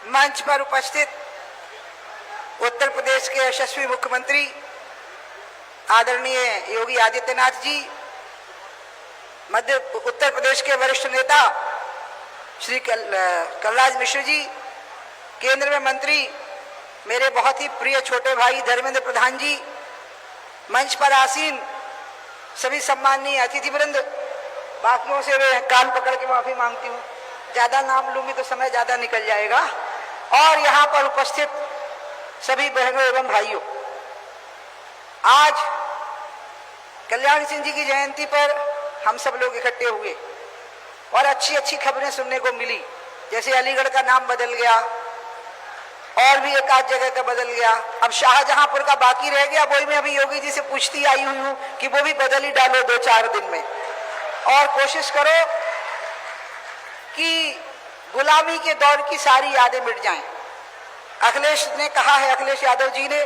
मंच पर उपस्थित उत्तर प्रदेश के यशस्वी मुख्यमंत्री आदरणीय योगी आदित्यनाथ जी, उत्तर प्रदेश के वरिष्ठ नेता श्री कलराज मिश्र जी, केंद्र में मंत्री मेरे बहुत ही प्रिय छोटे भाई धर्मेंद्र प्रधान जी, मंच पर आसीन सभी सम्माननीय अतिथिवृंद, बाकियों से मैं कान पकड़ के माफी मांगती हूँ, ज्यादा नाम लूंगी तो समय ज्यादा निकल जाएगा। और यहाँ पर उपस्थित सभी बहनों एवं भाइयों, आज कल्याण सिंह जी की जयंती पर हम सब लोग इकट्ठे हुए और अच्छी अच्छी खबरें सुनने को मिली, जैसे अलीगढ़ का नाम बदल गया और भी एक आध जगह का बदल गया, अब शाहजहांपुर का बाकी रह गया। वही मैं अभी योगी जी से पूछती आई हुई हूँ कि वो भी बदल ही डालो 2-4 दिन में, और कोशिश करो कि गुलामी के दौर की सारी यादें मिट जाएं। अखिलेश ने कहा है, अखिलेश यादव जी ने,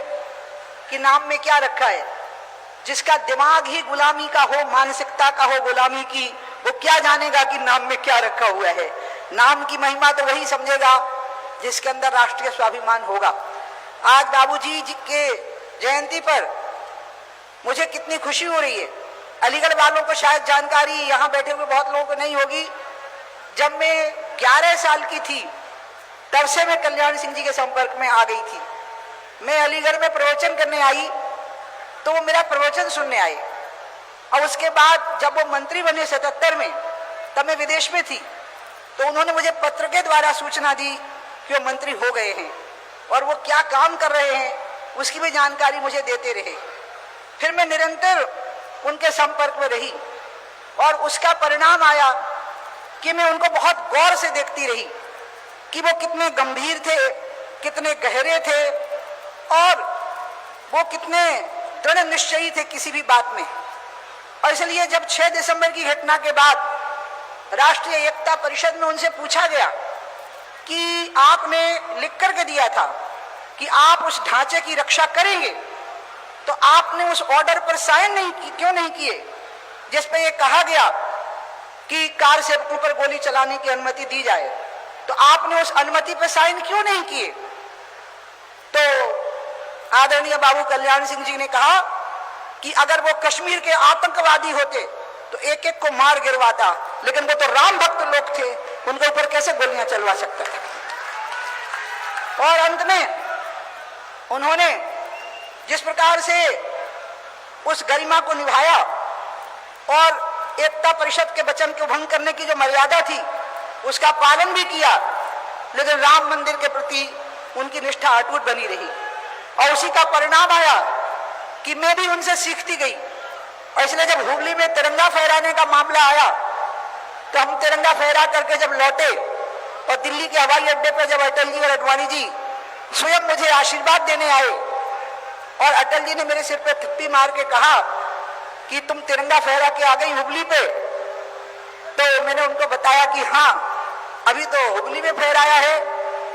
कि नाम में क्या रखा है, जिसका दिमाग ही गुलामी का हो, मानसिकता का हो गुलामी की, वो क्या जानेगा कि नाम में क्या रखा हुआ है। नाम की महिमा तो वही समझेगा जिसके अंदर राष्ट्रीय स्वाभिमान होगा। आज बाबूजी जी के जयंती पर मुझे कितनी खुशी हो रही है। अलीगढ़ वालों को शायद जानकारी यहाँ बैठे हुए बहुत लोगों को नहीं होगी, जब मैं 11 साल की थी तब से मैं कल्याण सिंह जी के संपर्क में आ गई थी। मैं अलीगढ़ में प्रवचन करने आई तो वो मेरा प्रवचन सुनने आए, और उसके बाद जब वो मंत्री बने 77 में, तब मैं विदेश में थी, तो उन्होंने मुझे पत्र के द्वारा सूचना दी कि वो मंत्री हो गए हैं और वो क्या काम कर रहे हैं उसकी भी जानकारी मुझे देते रहे। फिर मैं निरंतर उनके संपर्क में रही और उसका परिणाम आया कि मैं उनको बहुत गौर से देखती रही कि वो कितने गंभीर थे, कितने गहरे थे और वो कितने दृढ़ निश्चयी थे किसी भी बात में। और इसलिए जब 6 दिसंबर की घटना के बाद राष्ट्रीय एकता परिषद में उनसे पूछा गया कि आपने लिख करके दिया था कि आप उस ढांचे की रक्षा करेंगे, तो आपने उस ऑर्डर पर साइन क्यों नहीं किए जिस पे ये कहा गया कि कार सेवकों पर गोली चलाने की अनुमति दी जाए, तो आपने उस अनुमति पर साइन क्यों नहीं किए। तो आदरणीय बाबू कल्याण सिंह जी ने कहा कि अगर वो कश्मीर के आतंकवादी होते तो एक एक को मार गिरवाता, लेकिन वो तो राम भक्त लोग थे, उनके ऊपर कैसे गोलियां चलवा सकता था। और अंत में उन्होंने जिस प्रकार से उस गरिमा को निभाया और एकता परिषद के वचन को भंग करने की जो मर्यादा थी उसका पालन भी किया, लेकिन राम मंदिर के प्रति उनकी निष्ठा अटूट बनी रही। और उसी का परिणाम आया कि मैं भी उनसे सीखती गई। और इसलिए जब हुगली में तिरंगा फहराने का मामला आया तो हम तिरंगा फहरा करके जब लौटे और दिल्ली के हवाई अड्डे पर जब अटल जी और अडवाणी जी स्वयं मुझे आशीर्वाद देने आए और अटल जी ने मेरे सिर पे थप्पी मार के कहा कि तुम तिरंगा फहरा के आ गई हुगली पे, तो मैंने उनको बताया कि हाँ, अभी तो हुगली में फहराया है,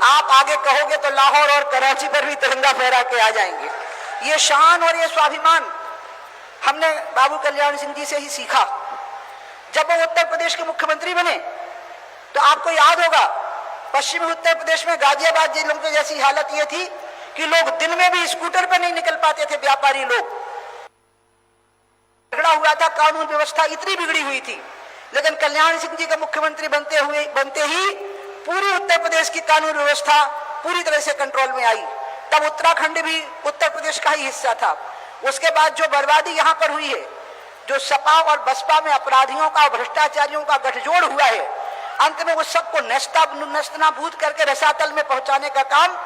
आप आगे कहोगे तो लाहौर और कराची पर भी तिरंगा फहरा के आ जाएंगे। ये शान और ये स्वाभिमान हमने बाबू कल्याण सिंह जी से ही सीखा। जब वो उत्तर प्रदेश के मुख्यमंत्री बने तो आपको याद होगा पश्चिमी उत्तर प्रदेश में गाजियाबाद जिलों की जैसी हालत ये थी कि लोग दिन में भी स्कूटर पर नहीं निकल पाते थे, व्यापारी लोग। झगड़ा हुआ था, कानून व्यवस्था इतनी बिगड़ी हुई थी, लेकिन कल्याण सिंह जी के मुख्यमंत्री बनते ही पूरी उत्तर प्रदेश की कानून व्यवस्था पूरी तरह से कंट्रोल में आई। तब उत्तराखंड भी उत्तर प्रदेश का ही हिस्सा था। उसके बाद जो बर्बादी यहाँ पर हुई है, जो सपा और बसपा में अपराधियों का, भ्रष्टाचारियों का गठजोड़ हुआ है, अंत में उस सबको नस्तानाबूद करके रसातल में पहुंचाने का काम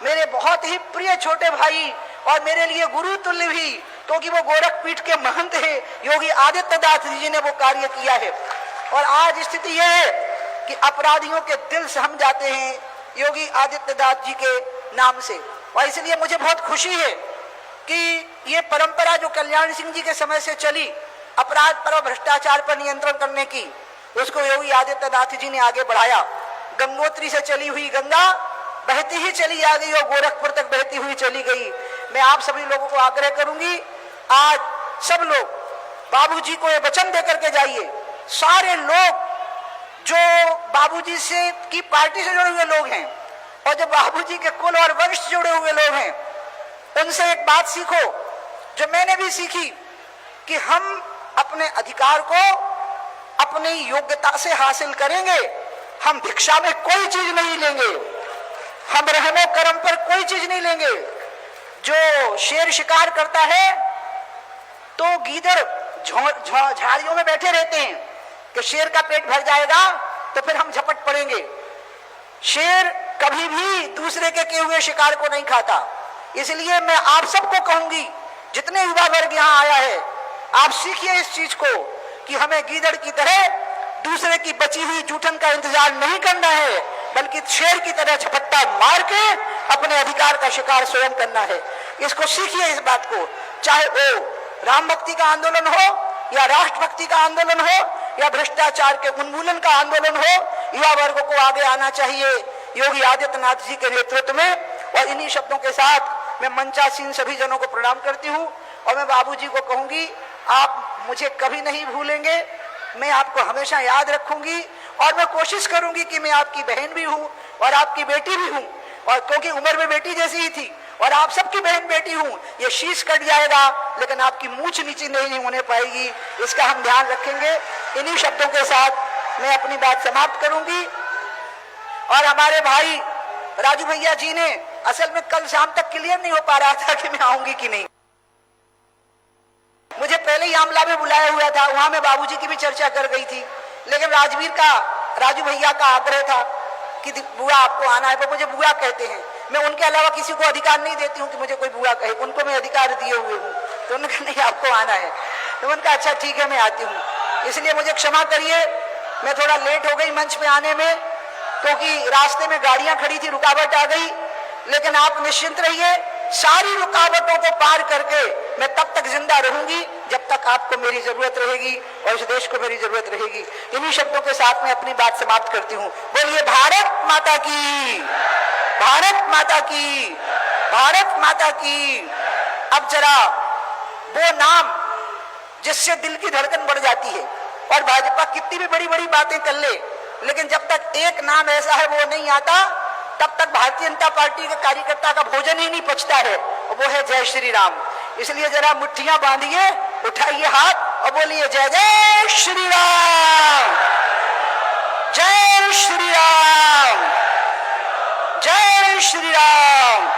मेरे बहुत ही प्रिय छोटे भाई और मेरे लिए गुरु तुल्य भी, क्योंकि वो गोरखपीठ के महंत है, योगी आदित्यनाथ जी ने वो कार्य किया है। और आज स्थिति यह है कि अपराधियों के दिल सहम जाते हैं योगी आदित्यनाथ जी के नाम से। और इसलिए मुझे बहुत खुशी है कि ये परंपरा जो कल्याण सिंह जी के समय से चली, अपराध पर और भ्रष्टाचार पर नियंत्रण करने की, उसको योगी आदित्यनाथ जी ने आगे बढ़ाया। गंगोत्री से चली हुई गंगा बहती ही चली आ गई और गोरखपुर तक बहती हुई चली गई। मैं आप सभी लोगों को आग्रह करूंगी, आज सब लोग बाबूजी को ये वचन देकर के जाइए। सारे लोग जो बाबूजी से की पार्टी से जुड़े हुए लोग हैं और जो बाबूजी के कुल और वंश जुड़े हुए लोग हैं, उनसे एक बात सीखो जो मैंने भी सीखी, कि हम अपने अधिकार को अपनी योग्यता से हासिल करेंगे। हम भिक्षा में कोई चीज नहीं लेंगे, हम रहमो करम पर कोई चीज नहीं लेंगे। जो शेर शिकार करता है तो गीदड़ झाड़ियों में बैठे रहते हैं कि शेर का पेट भर जाएगा तो फिर हम झपट पड़ेंगे। शेर कभी भी दूसरे के किए हुए शिकार को नहीं खाता। इसलिए मैं आप सबको कहूंगी, जितने युवा वर्ग यहाँ आया है, आप सीखिए इस चीज को कि हमें गीदड़ की तरह दूसरे की बची हुई जूठन का इंतजार नहीं करना है, बल्कि शेर की तरह झपट्टा मार के अपने अधिकार का शिकार स्वयं करना है। इसको सीखिए, इस बात को। चाहे वो राम भक्ति का आंदोलन हो या राष्ट्रभक्ति का आंदोलन हो या भ्रष्टाचार के उन्मूलन का आंदोलन हो, युवा वर्ग को आगे आना चाहिए योगी आदित्यनाथ जी के नेतृत्व में। और इन्हीं शब्दों के साथ मैं मंचासीन सभी जनों को प्रणाम करती हूँ और मैं बाबूजी को कहूंगी, आप मुझे कभी नहीं भूलेंगे, मैं आपको हमेशा याद रखूंगी और मैं कोशिश करूंगी कि मैं आपकी बहन भी हूं और आपकी बेटी भी हूं, और क्योंकि उम्र में बेटी जैसी ही थी और आप सबकी बहन बेटी हूं। ये शीश कट जाएगा लेकिन आपकी मूंछ नीचे नहीं होने पाएगी, इसका हम ध्यान रखेंगे। इन्हीं शब्दों के साथ मैं अपनी बात समाप्त करूंगी। और हमारे भाई राजू भैया जी ने, असल में कल शाम तक क्लियर नहीं हो पा रहा था कि मैं आऊंगी कि नहीं, मुझे पहले ही आमला में बुलाया हुआ था, वहां मैं बाबूजी की भी चर्चा कर गई थी, लेकिन राजू भैया का आग्रह था कि बुआ आपको आना है। वो मुझे बुआ कहते हैं, मैं उनके अलावा किसी को अधिकार नहीं देती हूँ कि मुझे कोई बुआ कहे, उनको मैं अधिकार दिए हुए हूँ। तो उन्होंने कहा नहीं आपको आना है, तो उनका अच्छा ठीक है मैं आती हूँ। इसलिए मुझे क्षमा करिए, मैं थोड़ा लेट हो गई मंच पे आने में, क्योंकि रास्ते में गाड़ियां खड़ी थी, रुकावट आ गई। लेकिन आप निश्चिंत रहिए, सारी रुकावटों को पार करके मैं तब तक जिंदा रहूंगी जब तक आपको मेरी जरूरत रहेगी और इस देश को मेरी जरूरत रहेगी। इन्हीं शब्दों के साथ मैं अपनी बात समाप्त करती हूँ। बोलिए भारत माता की, भारत माता की, भारत माता की। अब जरा वो नाम जिससे दिल की धड़कन बढ़ जाती है, और भाजपा कितनी भी बड़ी बड़ी बातें कर ले, लेकिन जब तक एक नाम ऐसा है वो नहीं आता, तब तक भारतीय जनता पार्टी के कार्यकर्ता का भोजन ही नहीं पचता है, और वो है जय श्री राम। इसलिए जरा मुट्ठियां बांधिए, उठाइए हाथ और बोलिए जय जय श्री राम, जय श्री राम, जय श्री राम।